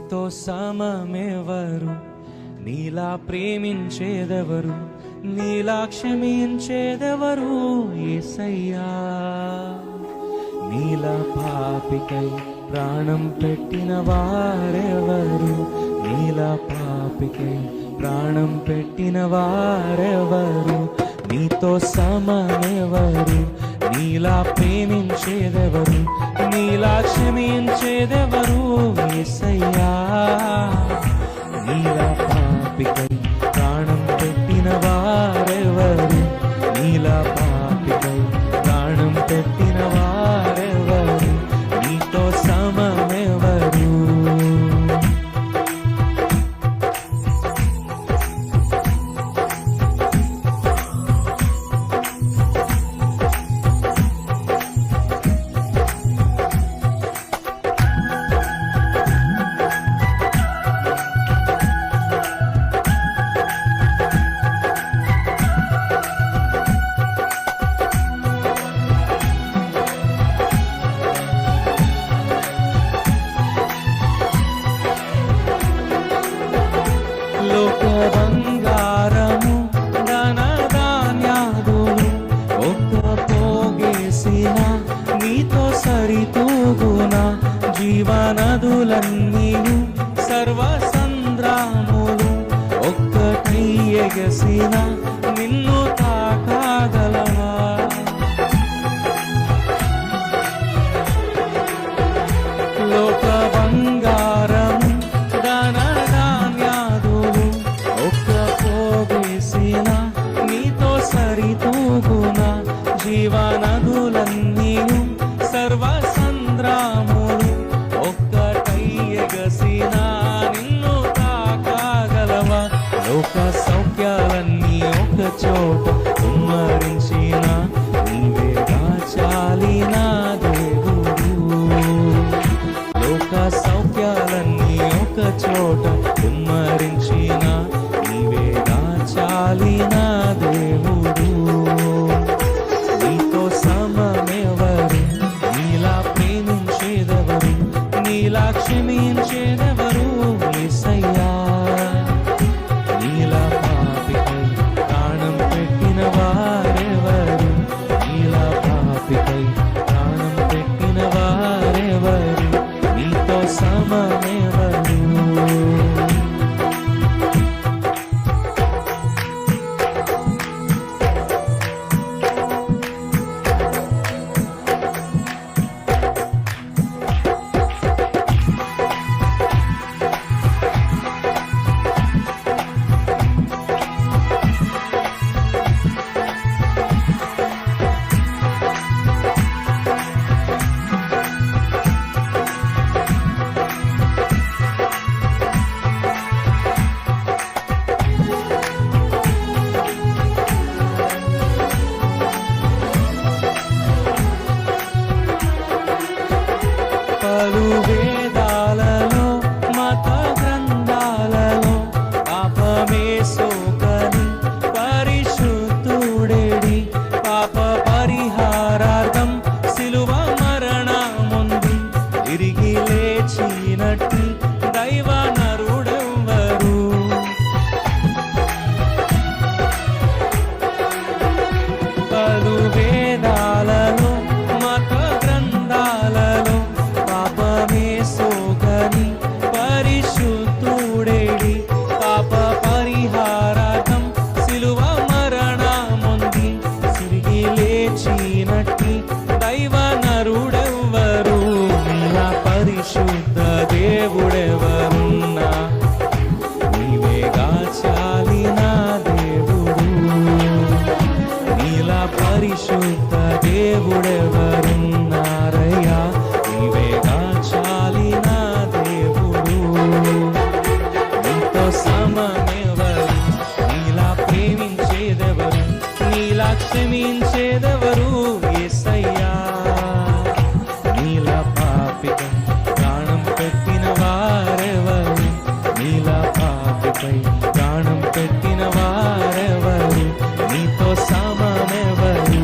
నీతో సమమెవరు, నీలా ప్రేమించేదెవరు, నీలా క్షమించేదెవరు యేసయ్యా. నీలా పాపికై ప్రాణం పెట్టిన వారెవరు, నీలా పాపికై ప్రాణం పెట్టిన వారెవరు, నీతో సమమెవరు, నీలా ప్రేమించేదెవరు, నీలా క్షమించేదెవరు యేసయ్యా. నీలా పాపికై ప్రాణం పెట్టిన వారెవరు, నీలా పాపికై ప్రాణం పెట్టిన వారెవరు, నీతో సమమెవరు. లోక బంగారము ధనధాన్యాదులు ఒక్క పోగేసిన నీతో సరితూగునా. జీవనదులన్నీయు సర్వసంద్రాములు ఒక్కటై ఎగసిన నిన్ను తాకాగలవా. లోక బంగారము నీతో సరితూగునా. జీవనదులన్నీయు సర్వసంద్రాములు ఒక్కటై ఎగసిన నిన్ను తాకాగలవా. లోక సౌఖ్యాలన్నీ ఒక చోట కుమ్మరించిన నీవేగా చాలిన దేవుడు. లోక సౌఖ్యాలన్నీ ఒక చోట కుమ్మరించిన నీవేగా చాలిన దేవుడు. నీతో సమమెవరు, నీలా ప్రేమించేదెవరు, నీలా క్షమించేదెవరు యేసయ్యా. నీలా పాపికై ప్రాణం పెట్టిన వారెవరు, నీలా పాపికై ప్రాణం పెట్టిన వారెవరు, నీతో సమమెవరు. పలు వేదాలలో మత గ్రంథాలలో పాపమే సోకని పరిశుద్ధుడేడి పాప పరిహారార్థం సిలువ మరణముంది తిరిగి లేచినట్టి దైవ నరుడెవ్వరు. పలు వేదాలలో మత గ్రంథాలలో పాపమే సోకని పరిశుద్ధుడేడి పాప పరిహారార్థం సిలువ మరణముంది తిరిగి లేచినట్టి దైవ నరుడెవ్వరు. నీలా పరిశుద్ధ దేవుడెవరున్నా నీవేగా చాలిన దేవుడు. నీలా పరిశుద్ధ దేవుడెవరున్నారయ్యా, నీవేగా చాలిన దేవుడు. నీతో సమమెవరు, నీలా ప్రేమించేదెవరు, నీలా క్షమించేదెవరు యేసయ్యా. నీలా పాపికై ప్రాణం పెట్టిన వారెవరు, నీలా పాపికై ప్రాణం పెట్టిన వారెవరు, నీతో సమమెవరు.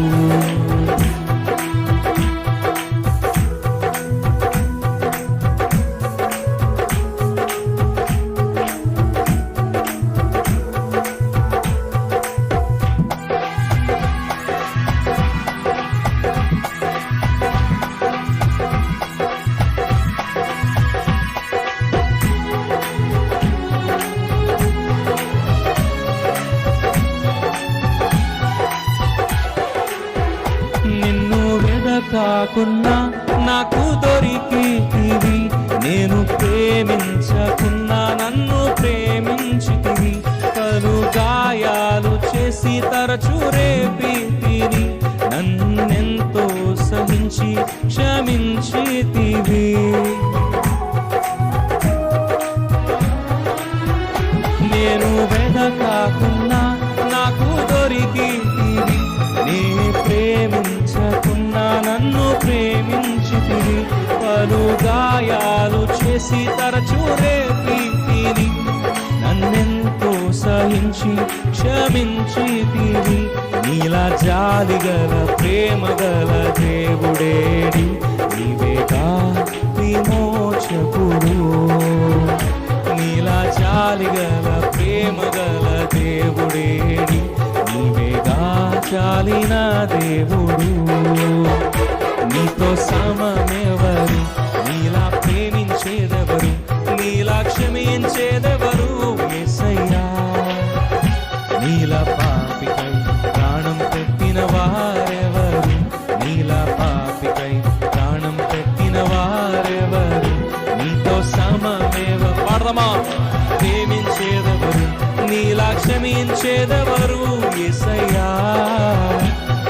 కాకున్నా నాకు దొరికితివి, నేను ప్రేమించకున్నా నన్ను ప్రేమించితివి. పలు గాయాలు చేసి తరచు రేపితివి, నన్నెంతో సహించి క్షమించితివి. నేను వెదకాకున్నా నాకు దొరికితివి, నీ ప్రేమించకున్నా నన్ను ప్రేమించితివి. పలు గాయాలు చేసి తరచు రేపితివి, నన్నెంతో సహించి క్షమించితివి. నీలా జాలిగల ప్రేమగల దేవుడేడి, నీవేగా విమోచకుడు. నీలా జాలిగల ప్రేమగల దేవుడేడి, నీవేగా చాలిన దేవుడు. నీతో సమమెవరు, నీలా ప్రేమించేదెవరు, నీలా క్షమించేదెవరు యేసయ్యా. నీలా పాపికై ప్రాణం పెట్టిన వారెవరు, నీలా పాపికై ప్రాణం పెట్టిన వారెవరు. నీతో సమమేవ పాడదమా, ప్రేమించేదెవరు, నీలా క్షమించేదెవరు యేసయ్యా.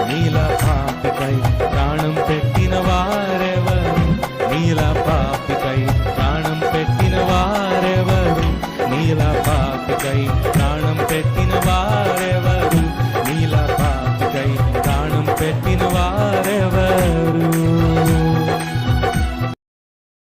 నీలా పాపికై ప్రాణం పెట్టిన వారెవరు, నీలా పాపికై ప్రాణం పెట్టిన వారెవరు, నీలా పాపికై